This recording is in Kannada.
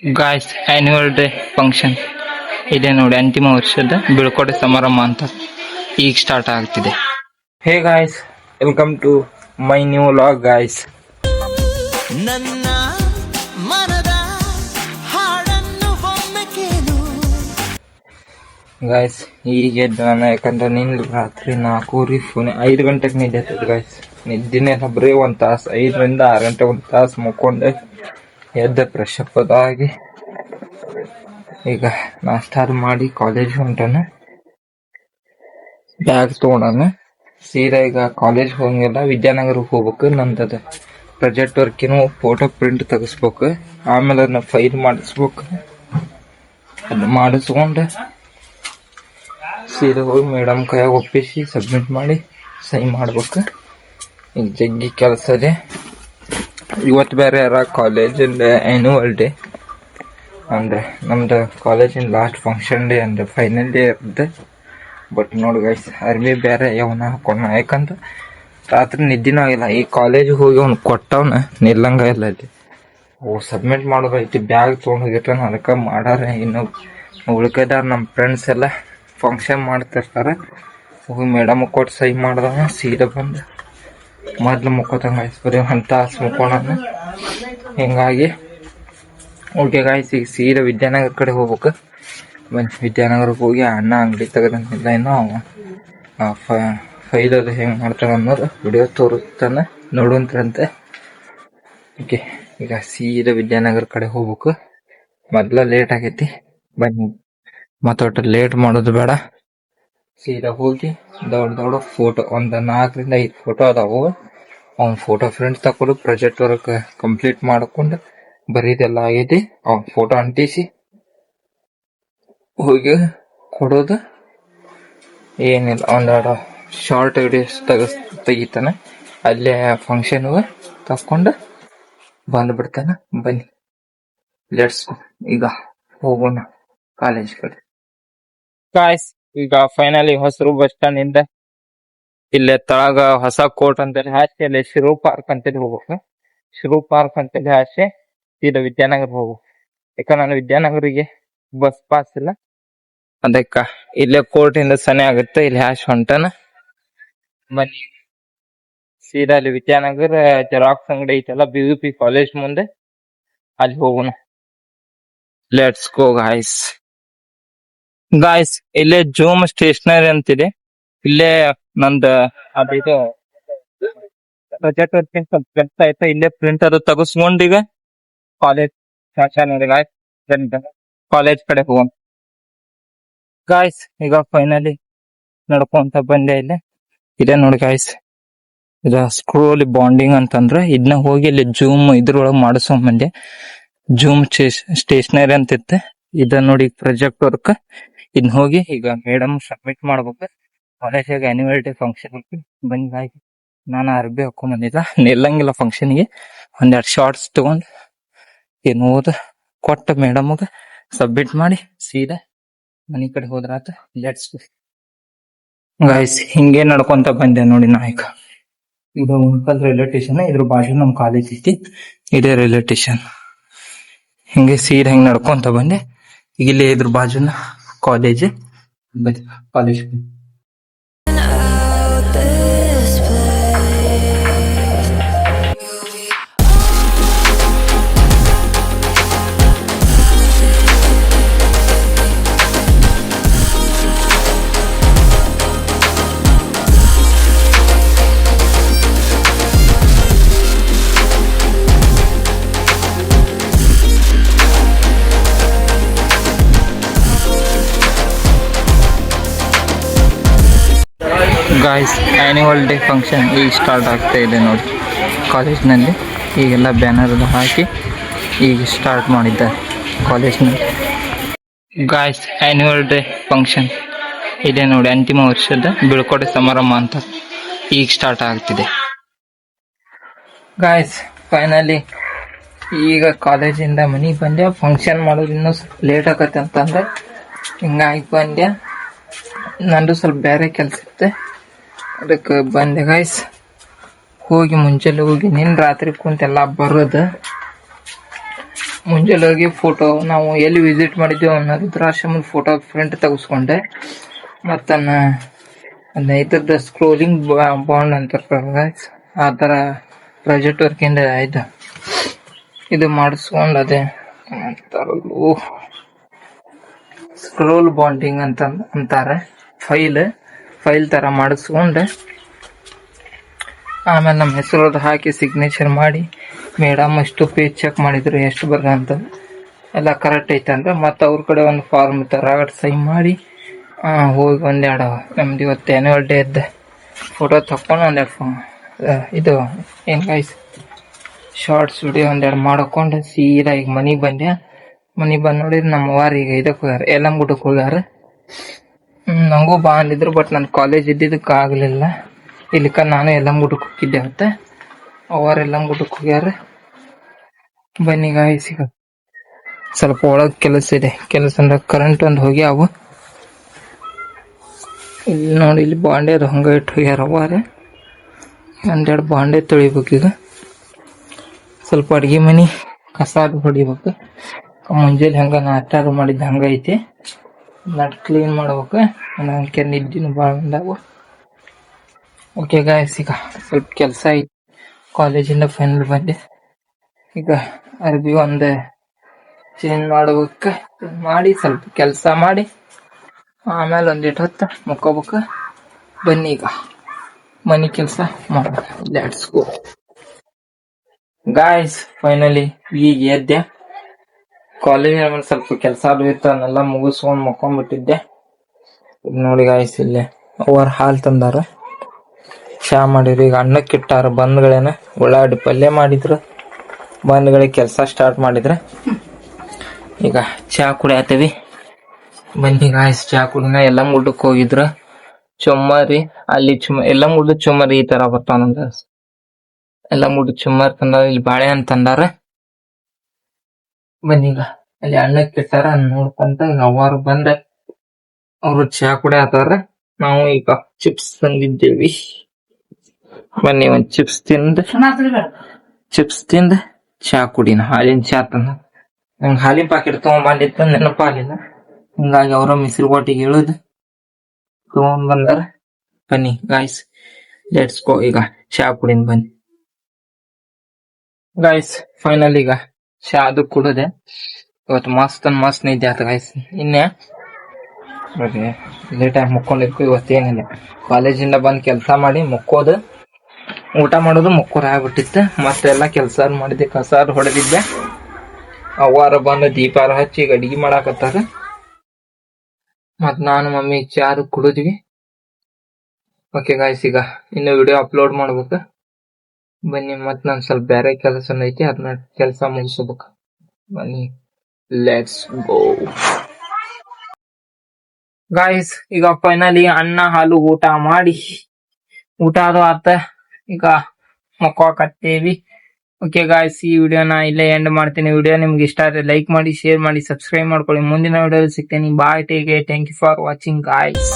ಗಾಯ್ಸ್ ಆನ್ಯುವಲ್ ಡೇ ಫಂಕ್ಷನ್ ಇದೆ ನೋಡಿ. ಅಂತಿಮ ವರ್ಷದ ಬೀಳ್ಕೊಡೆ ಸಮಾರಂಭ ಅಂತ ಈಗ ಸ್ಟಾರ್ಟ್ ಆಗ್ತಿದೆ. Hey guys, welcome to my new vlog guys. ನನ್ನ ಮನದ ಹಾಡನ್ನು ಒಮ್ಮೆ ಕೇಳು ಗಾಯ್ಸ್. ಈಗ ನಾನು ಯಾಕಂದ್ರೆ ನಿನ್ನ ರಾತ್ರಿ 5 ಗಂಟೆಗೆ ನಿದ್ದೆ ಆಗ್ತದೆ ಗಾಯ್ಸ್. ನಿದ್ದಿನೇ ಬರೀ 1 ತಾಸು, 5ರಿಂದ 6 ಗಂಟೆ 1 ತಾಸು ಮುಕ್ಕೊಂಡೆ ಎದ್ದ ಫ್ರೆಶ್ ಅಪ್ ಆಗಿ ಈಗ ನಾಷ್ಟ ಮಾಡಿ ಕಾಲೇಜ್ ಹೊಂಟಾನ. ಬ್ಯಾಗ್ ತಗೊಂಡಾನ ಸೀದಾ ಈಗ ಕಾಲೇಜ್ ಹೋಗಂಗಿಲ್ಲ, ವಿದ್ಯಾನಗರಕ್ಕೆ ಹೋಗ್ಬೇಕು. ನಂದದ ಪ್ರಾಜೆಕ್ಟ್ ವರ್ಕಿನ ಫೋಟೋ ಪ್ರಿಂಟ್ ತೆಗಿಸ್ಬೇಕು, ಆಮೇಲೆ ಅದನ್ನ ಫೈಲ್ ಮಾಡಿಸ್ಬೇಕು. ಅದನ್ನ ಮಾಡಿಸ್ಕೊಂಡು ಸೀದಾ ಹೋಗಿ ಮೇಡಮ್ ಕೈಯಾಗ ಒಪ್ಪಿಸಿ ಸಬ್ಮಿಟ್ ಮಾಡಿ ಸೈನ್ ಮಾಡ್ಬೇಕು. ಈಗ ಜಗ್ಗಿ ಕೆಲಸ ಇದೆ. ಇವತ್ತು ಬೇರೆ ಯಾರ ಕಾಲೇಜಿಂದ ಆ್ಯನ್ಯುವಲ್ ಡೇ ಅಂದ್ರೆ ನಮ್ದು ಕಾಲೇಜಿನ ಲಾಸ್ಟ್ ಫಂಕ್ಷನ್ ಡೇ ಅಂದ್ರೆ ಫೈನಲ್ ಡೇ ಇರುತ್ತೆ. ಬಟ್ ನೋಡಿ ಗೈಸ್, ಅರ್ಬಿ ಬೇರೆ ಅವನ ಹಾಕೊಂಡ, ಯಾಕಂದ್ರೆ ರಾತ್ರಿ ನಿದ್ದಿನೂ ಆಗಿಲ್ಲ. ಈ ಕಾಲೇಜಿಗೆ ಹೋಗಿ ಅವ್ನು ಕೊಟ್ಟವನ ನಿಲ್ಲಂಗ ಇಲ್ಲ ಅಲ್ಲಿ. ಸಬ್ಮಿಟ್ ಮಾಡೋದೈತಿ, ಬ್ಯಾಗ್ ತೊಗೊಂಡು ಹೋಗಿರ್ತಾನ, ಅದಕ್ಕೆ ಮಾಡಾರ. ಇನ್ನು ಉಳ್ಕೈದಾರ ನಮ್ಮ ಫ್ರೆಂಡ್ಸ್ ಎಲ್ಲ ಫಂಕ್ಷನ್ ಮಾಡ್ತಿರ್ತಾರೆ. ಹೋಗಿ ಮೇಡಮ್ ಕೊಟ್ಟು ಸೈ ಮಾಡ್ದವ ಸೀದಾ ಬಂದು ಮೊದ್ಲು ಮುಕ್ಕೋತಂಗ ಗಾಯ್ಸ್. ಬರೀ 1 ತಾಸು ಮುಕ್ಕೋಣ. ಹಿಂಗಾಗಿ ಓಕೆ ಗಾಯ್ಸ್, ಈಗ ಸೀದಾ ವಿದ್ಯಾನಗರ ಕಡೆ ಹೋಗ್ಬೇಕು. ಬನ್ನಿ ವಿದ್ಯಾನಗರಕ್ಕೆ ಹೋಗಿ ಅಣ್ಣ ಅಂಗಡಿ ತೆಗೆದಂಗಿಲ್ಲ ಇನ್ನೂ ಫೈಲ್ ಅದು ಹೆಂಗೆ ಮಾಡ್ತಾನೆ ಅನ್ನೋದು ವಿಡಿಯೋ ತೋರಿಸ್ತಾನೆ, ನೋಡುವಂತ್ರಂತೆ. ಓಕೆ, ಈಗ ಸೀದಾ ವಿದ್ಯಾನಗರ ಕಡೆ ಹೋಗ್ಬೇಕು. ಮೊದ್ಲ ಲೇಟ್ ಆಗೈತಿ, ಬನ್ನಿ ಮತ್ತೊಟ್ಟು ಲೇಟ್ ಮಾಡೋದು ಬೇಡ. ಸೀದಾ ಹೋಗಿ ದೊಡ್ಡ ಫೋಟೋ ಒಂದು 4ರಿಂದ 5 ಫೋಟೋ ಅದಾವು. ಅವ್ನ ಫೋಟೋ ಫ್ರೆಂಡ್ಸ್ ತಕೊಂಡು ಪ್ರಾಜೆಕ್ಟ್ ವರ್ಕ್ ಕಂಪ್ಲೀಟ್ ಮಾಡ್ಕೊಂಡು ಬರೀದೆಲ್ಲ ಆಗೈತಿ. ಅವ್ನ ಫೋಟೋ ಅಂಟಿಸಿ ಹೋಗಿ ಕೊಡೋದು ಏನಿಲ್ಲ. ಒಂದೆರಡು ಶಾರ್ಟ್ ವಿಡಿಯೋಸ್ ತೆಗಿತಾನೆ, ಅಲ್ಲೇ ಫಂಕ್ಷನ್ಗೆ ತಕೊಂಡು ಬಂದ್ಬಿಡ್ತಾನೆ. ಬನ್ನಿ ಲೆಟ್ಸ್ ಈಗ ಹೋಗೋಣ ಕಾಲೇಜ್ ಕಡೆ. ಗಾಯ್ಸ್, ಈಗ ಫೈನಲಿ ಹೊಸರು ಬಸ್ ಸ್ಟ್ಯಾಂಡ್ ಇಂದ ಇಲ್ಲೇ ತಳಗ ಹೊಸ ಕೋರ್ಟ್ ಅಂತೇಳಿ ಹಾಸಿ ಅಲ್ಲಿ ಶಿರು ಪಾರ್ಕ್ ಅಂತೇಳಿ ಹೋಗ್ಬೇಕು. ಶಿರು ಪಾರ್ಕ್ ಅಂತೇಳಿ ಹಾಸಿ ಸೀದಾ ವಿದ್ಯಾನಗರ ಹೋಗ್ಬೇಕು. ಯಾಕಂದ್ರೆ ನಾನು ವಿದ್ಯಾನಗರಿಗೆ ಬಸ್ ಪಾಸ್ ಇಲ್ಲ, ಅದಕ್ಕ ಇಲ್ಲೇ ಕೋರ್ಟ್ ಇಂದ ಸನಿ ಆಗುತ್ತೆ. ಇಲ್ಲಿ ಹಾಸಿ ಹೊಂಟಾನ. ಬನ್ನಿ ಸೀದಾ ಅಲ್ಲಿ ವಿದ್ಯಾನಗರ ಜೆರಾಕ್ಸ್ ಅಂಗಡಿ ಐತಲ್ಲ, BUP ಕಾಲೇಜ್ ಮುಂದೆ, ಅಲ್ಲಿ ಹೋಗೋಣ. Let's go guys. ಗಾಯ್ಸ್, ಇಲ್ಲೇ ಜೂಮ್ ಸ್ಟೇಷನರಿ ಅಂತಿದೆ. ಇಲ್ಲೇ ನಂದು ಅದಿದು ಪ್ರಾಜೆಕ್ಟ್ ವರ್ಕಿಂಗ್ ಸ್ವಲ್ಪ ಕೆಲಸ ಆಯ್ತಾ, ಇಲ್ಲೇ ಪ್ರಿಂಟ್ ಅದು ತೆಗಿಸ್ಕೊಂಡು ಈಗ ಕಾಲೇಜ್ ಕಾಲೇಜ್ ಕಡೆ ಹೋಗೋಣ ಗಾಯ್ಸ್. ಈಗ ಫೈನಲಿ ನಡ್ಕೊಂತ ಬಂದೆ. ಇದೇ ನೋಡಿ ಗಾಯ್ಸ್, ಇದು ಸ್ಕ್ರೋಲಿ ಬಾಂಡಿಂಗ್ ಅಂತಂದ್ರೆ ಇದನ್ನ ಹೋಗಿ ಇಲ್ಲಿ ಜೂಮ್ ಇದ್ರೊಳಗೆ ಮಾಡಿಸ್ಕೊಂಡ್ ಬಂದೆ. ಜೂಮ್ ಸ್ಟೇಷನರಿ ಅಂತಿತ್ತೆ. ಇದ ನೋಡಿ ಪ್ರಾಜೆಕ್ಟ್ ವರ್ಕ್. ಇದನ್ನ ಹೋಗಿ ಈಗ ಮೇಡಮ್ ಸಬ್ಮಿಟ್ ಮಾಡ್ಬೇಕು. ಕಾಲೇಜಾಗ ಆನ್ಯುವಲ್ ಡೇ ಫಂಕ್ಷನ್. ಬನ್ನಿ ಗಾಯ್ಸ್, ನಾನು ಅರ್ಬಿ ಹಾಕೊಂಡ್ ಬಂದಿಲ್ಲ, ನಿಲ್ಲಂಗಿಲ್ಲ ಫಂಕ್ಷನ್ಗೆ. 1-2 ಶಾರ್ಟ್ಸ್ ತಗೊಂಡು ಏನು ಓದ ಕೊಟ್ಟ ಮೇಡಮ್ಗೆ ಸಬ್ಮಿಟ್ ಮಾಡಿ ಸೀದಾ ಮನಿ ಕಡೆ ಹೋದ್ರಾತ. ಲೆಟ್ಸ್ ಗಾಯ್ಸ್, ಹಿಂಗೆ ನಡ್ಕೊಂತ ಬಂದೆ ನೋಡಿ ನಾಯಕ. ಇದು ಉಣ್ಕಲ್ ರೈಲ್ವೆ ಸ್ಟೇಷನ್, ಇದ್ರ ಬಾಜು ನಮ್ ಕಾಲೇಜ್ ಐತಿ. ಇದೇ ರೈಲ್ವೆ ಸ್ಟೇಷನ್. ಹಿಂಗೆ ಸೀದಾ ಹಿಂಗ್ ನಡ್ಕೊಂತ ಬಂದೆ. ಈಗ ಇಲ್ಲಿ ಇದ್ರ ಬಾಜುನ college. College guys, annual day function ಈಗ ಸ್ಟಾರ್ಟ್ ಆಗ್ತಾ ಇದೆ ನೋಡಿ ಕಾಲೇಜ್ನಲ್ಲಿ. ಈಗೆಲ್ಲ ಬ್ಯಾನರ್ ಎಲ್ಲ ಹಾಕಿ ಈಗ ಸ್ಟಾರ್ಟ್ ಮಾಡಿದ್ದಾರೆ ಕಾಲೇಜ್ನಲ್ಲಿ. ಗಾಯ್ಸ್, ಆನ್ಯುವಲ್ ಡೇ ಫಂಕ್ಷನ್ ಇದೆ ನೋಡಿ. ಅಂತಿಮ ವರ್ಷದ ಬೀಳ್ಕೊಡೆ ಸಮಾರಂಭ ಅಂತ ಈಗ ಸ್ಟಾರ್ಟ್ ಆಗ್ತಿದೆ. ಗಾಯ್ಸ್, ಫೈನಲಿ ಈಗ ಕಾಲೇಜಿಂದ ಮನೆಗೆ ಬಂದೆ. ಫಂಕ್ಷನ್ ಮಾಡೋದು ಇನ್ನೂ ಲೇಟ್ ಆಗತ್ತೆ ಅಂತಂದ್ರೆ ಹಿಂಗಾಗಿ ಬಂದೆ. ನಂದು ಸ್ವಲ್ಪ ಬೇರೆ ಕೆಲಸ ಇರುತ್ತೆ, ಅದಕ್ಕೆ ಬಂದೆ ಗಾಯ್ಸ್. ಹೋಗಿ ಮುಂಚೆಲ್ಲ ಹೋಗಿ ನಿನ್ನ ರಾತ್ರಿ ಕುಂತೆಲ್ಲ ಬರೋದು ಮುಂಜಾನೆ ಹೋಗಿ ಫೋಟೋ ನಾವು ಎಲ್ಲಿ ವಿಸಿಟ್ ಮಾಡಿದ್ದೇವೆ ಅನ್ನೋ ರುದ್ರಾಶ್ರಮದ ಫೋಟೋ ಪ್ರಿಂಟ್ ತೆಗೆಸ್ಕೊಂಡೆ. ಮತ್ತು ಇದ್ರದ್ದು ಸ್ಕ್ರೋಲಿಂಗ್ ಬಾಂಡ್ ಅಂತಾರೆ ಆ ಥರ ಪ್ರಾಜೆಕ್ಟ್ ವರ್ಕಿಂದ ಇದು ಮಾಡಿಸ್ಕೊಂಡು ಅದೇ ಅಂತಾರಲ್ಲೂ ಸ್ಕ್ರೋಲ್ ಬಾಂಡಿಂಗ್ ಅಂತಾರೆ. ಫೈಲ್ ಥರ ಮಾಡಿಸ್ಕೊಂಡು ಆಮೇಲೆ ನಮ್ಮ ಹೆಸರು ಹಾಕಿ ಸಿಗ್ನೇಚರ್ ಮಾಡಿ ಮೇಡಮ್ ಎಷ್ಟು ಪೇಜ್ ಚೆಕ್ ಮಾಡಿದ್ರು ಎಷ್ಟು ಬರ್ರ ಅಂತ ಎಲ್ಲ ಕರೆಕ್ಟ್ ಐತಂದ್ರೆ ಮತ್ತು ಅವ್ರ ಕಡೆ ಒಂದು ಫಾರ್ಮ್ ಥರ ಸೈನ್ ಮಾಡಿ ಹೋಗಿ ಒಂದೆರಡು ನಮ್ದು ಇವತ್ತು ಆ್ಯನ್ಯುವಲ್ ಡೇ ಇದ್ದ ಫೋಟೋ ತಕ್ಕೊಂಡು ಒಂದೆರಡು ಇದು ಏನು ಗೈಸ್ ಶಾರ್ಟ್ಸ್ ವಿಡಿಯೋ ಒಂದೆರಡು ಮಾಡ್ಕೊಂಡು ಸೀದಾ ಈಗ ಮನೆಗೆ ಬಂದೆ. ಮನೆಗೆ ಬಂದು ನೋಡಿದ್ರೆ ನಮ್ಮ ಅವ್ವಾರು ಈಗ ಇದಕ್ಕೆ ಹೋಗ್ಯಾರ, ಯಲ್ಲಂಗುಡ್ಡಕ್ಕೆ ಹೋಗ್ಯಾರ. ನನಗೂ ಬಾ ಅಂದಿದ್ರು, ಬಟ್ ನನ್ನ ಕಾಲೇಜ್ ಇದ್ದಿದ್ದಕ್ಕೆ ಆಗಲಿಲ್ಲ. ಇಲ್ಲಿಕ ನಾನು ಯಲ್ಲಂಗುಡ್ಡಕ್ಕೆ ಹೋಗಿದ್ದೆ ಅವತ್ತೆ. ಅವ್ವಾರು ಯಲ್ಲಂಗುಡ್ಡಕ್ಕೆ ಹೋಗ್ಯಾರ. ಬನ್ನಿ ಗಾಯ್ಸ್, ಈಗ ಸ್ವಲ್ಪ ಒಳಗೆ ಕೆಲಸ ಇದೆ. ಕೆಲಸ ಅಂದ್ರೆ ಕರೆಂಟ್ ಒಂದು ಹೋಗಿ ಅವು ಇಲ್ಲಿ ನೋಡಿ, ಇಲ್ಲಿ ಬಾಂಡೆ ಅದು ಹಂಗೆ ಇಟ್ಟು ಹೋಗ್ಯಾರ ಅವ್ವಾರೆ. ಒಂದೆರಡು ಬಾಂಡೆ ತೊಳಿಬೇಕೀಗ. ಸ್ವಲ್ಪ ಅಡುಗೆ ಮನೆ ಕಸ ಅದು ಹೊಡಿಬೇಕು. ಮುಂಜಾನೆ ಹಂಗೆ ನಾಷ್ಟಾರು ಮಾಡಿದ್ದು ಹಂಗೆ ಐತಿ, ನಟ್ ಕ್ಲೀನ್ ಮಾಡ್ಬೇಕು. ನನಗೆ ನಿದ್ದಿನೂ ಭಾಳ ಬಂದಾವು. ಓಕೆ ಗಾಯ್ಸ್, ಈಗ ಸ್ವಲ್ಪ ಕೆಲಸ ಐತಿ. ಕಾಲೇಜಿಂದ ಫೈನಲ್ ಬಂದೆ. ಈಗ ಅರ್ಬಿ ಒಂದು ಚೇಂಜ್ ಮಾಡ್ಬೇಕು. ಮಾಡಿ ಸ್ವಲ್ಪ ಕೆಲಸ ಮಾಡಿ ಆಮೇಲೆ ಒಂದಿಟ್ಟು ಹೊತ್ತು ಮುಕ್ಕೋಬೇಕು. ಬನ್ನಿ ಈಗ ಮನೆ ಕೆಲಸ ಮಾಡೋಣ. Let's go guys. ಫೈನಲಿ ಈಗ ಎದ್ದೆ. ಕಾಲೇಜ್ ಸ್ವಲ್ಪ ಕೆಲಸ ಅದು ಇತ್ತು, ಅದನ್ನೆಲ್ಲ ಮುಗಿಸ್ಕೊಂಡು ಮಕ್ಕೊಂಡ್ಬಿಟ್ಟಿದ್ದೆ. ಈಗ ನೋಡಿ ಗಾಯ್ಸ್, ಇಲ್ಲೇ ಅವ್ರ ಹಾಲು ತಂದಾರ, ಚಾ ಮಾಡಿದ್ರು. ಈಗ ಅನ್ನಕ್ಕೆ ಇಟ್ಟಾರ. ಬಂದ್ಗಳೇನ ಉಳ್ಳಾಗಡ್ಡಿ ಪಲ್ಯ ಮಾಡಿದ್ರು. ಬಂದ್ಗಳಿಗೆ ಕೆಲಸ ಸ್ಟಾರ್ಟ್ ಮಾಡಿದ್ರೆ ಈಗ ಚಾ ಕುಡಿಯತ್ತೀವಿ. ಬನ್ನಿ ಗಾಯ್ಸ್, ಚಾ ಕುಡಿನ. ಯಲ್ಲಂಗುಡ್ಡಕ್ಕೆ ಹೋಗಿದ್ರು. ಚುಮ್ಮರಿ ಅಲ್ಲಿ ಯಲ್ಲಂಗುಡ್ಡ ಚುಮ್ಮರಿ ಈ ತರ ಬರ್ತಾವ ನಮ್ದು. ಯಲ್ಲಂಗುಡ್ಡ ಚುಮ್ಮರಿ ತಂದಾರ. ಇಲ್ಲಿ ಬಾಳೆಹಣ್ಣು ತಂದಾರ. ಬನ್ನಿ ಈಗ ಅಲ್ಲಿ ಅಣ್ಣಕ್ಕೆ ಇಟ್ಟಾರ ನೋಡ್ಕೊಂತ ಈಗ ಅವ್ವಾರು ಬಂದ ಅವ್ರು ಚಾ ಕುಡಿಯತ್ತಾರ. ನಾವು ಈಗ ಚಿಪ್ಸ್ ತಂದಿದ್ದೇವಿ. ಬನ್ನಿ ಒಂದ್ ಚಿಪ್ಸ್ ತಿಂದ ಚಾ ಕುಡಿನ. ಹಾಲಿನ ಚಾ ತಂದ. ನಂಗೆ ಹಾಲಿನ ಪಾಕೆಟ್ ತಗೊಂಡ್ಬಂದಿತ್ತ, ನೆನಪಾಲಿಲ್ಲ. ಹಿಂಗಾಗಿ ಅವ್ರ ಮಿಸ್ರಿ ಬಾಟಿಗೆ ಇಳಿದು ತಗೊಂಡ್ ಬಂದಾರ. ಬನ್ನಿ ಗಾಯ್ಸ್, ಲೆಟ್ಸ್ ಗೋ. ಈಗ ಚಾ ಕುಡಿನ ಬನ್ನಿ ಗಾಯ್ಸ್. ಫೈನಲ್ ಈಗ ಚಾ ಅದು ಕುಡದೆ. ಇವತ್ತು ಮಸ್ತ್ ನಿದ್ದೆ ಆತ ಗಾಯ್ಸ್. ಇನ್ನೇ ಲೇಟಾಗಿ ಮುಕ್ಕೊಂಡಿರ್ಕು. ಇವತ್ತೇನಿಲ್ಲ, ಕಾಲೇಜಿಂದ ಬಂದು ಕೆಲಸ ಮಾಡಿ ಮುಕ್ಕೋದು, ಊಟ ಮಾಡೋದು, ಮುಕ್ಕೋರು ಆಗ್ಬಿಟ್ಟಿತ್ತು. ಮತ್ತೆಲ್ಲ ಕೆಲಸ ಮಾಡಿದ್ದೆ, ಕಸ ಹೊಡೆದಿದ್ದೆ. ಅವ್ವಾರ ಬಂದು ದೀಪಾರ ಹಚ್ಚಿ ಈಗ ಅಡಿಗೆ ಮಾಡಾಕತ್ತಾರ. ಮತ್ ನಾನು ಮಮ್ಮಿ ಚಾರು ಕುಡಿದ್ವಿ. ಓಕೆ ಗಾಯ್ಸ್, ಈಗ ಇನ್ನು ವಿಡಿಯೋ ಅಪ್ಲೋಡ್ ಮಾಡ್ಬೇಕು. ಬನ್ನಿ, ಮತ್ ನಾನು ಸ್ವಲ್ಪ ಬೇರೆ ಕೆಲಸ ಐತಿ, ಅದನ್ನ ಕೆಲಸ ಮುಗಿಸ್ಬೇಕು. ಬನ್ನಿ, ಲೆಟ್ಸ್ ಗೋ ಗಾಯ್ಸ್. ಈಗ ಫೈನಲಿ ಅನ್ನ ಹಾಲು ಊಟ ಮಾಡಿ, ಊಟ ಅದು ಆತ. ಈಗ ಮಕ್ಕೋಕತ್ತೇವಿ. ಓಕೆ ಗಾಯ್ಸ್, ಈ ವಿಡಿಯೋನ ಇಲ್ಲೇ ಎಂಡ್ ಮಾಡ್ತೀನಿ. ವಿಡಿಯೋ ನಿಮ್ಗೆ ಇಷ್ಟ ಆದರೆ ಲೈಕ್ ಮಾಡಿ, ಶೇರ್ ಮಾಡಿ, ಸಬ್ಸ್ಕ್ರೈಬ್ ಮಾಡ್ಕೊಳ್ಳಿ. ಮುಂದಿನ ವಿಡಿಯೋದಲ್ಲಿ ಸಿಗ್ತೇನೆ. Bye, take care, thank you for watching guys.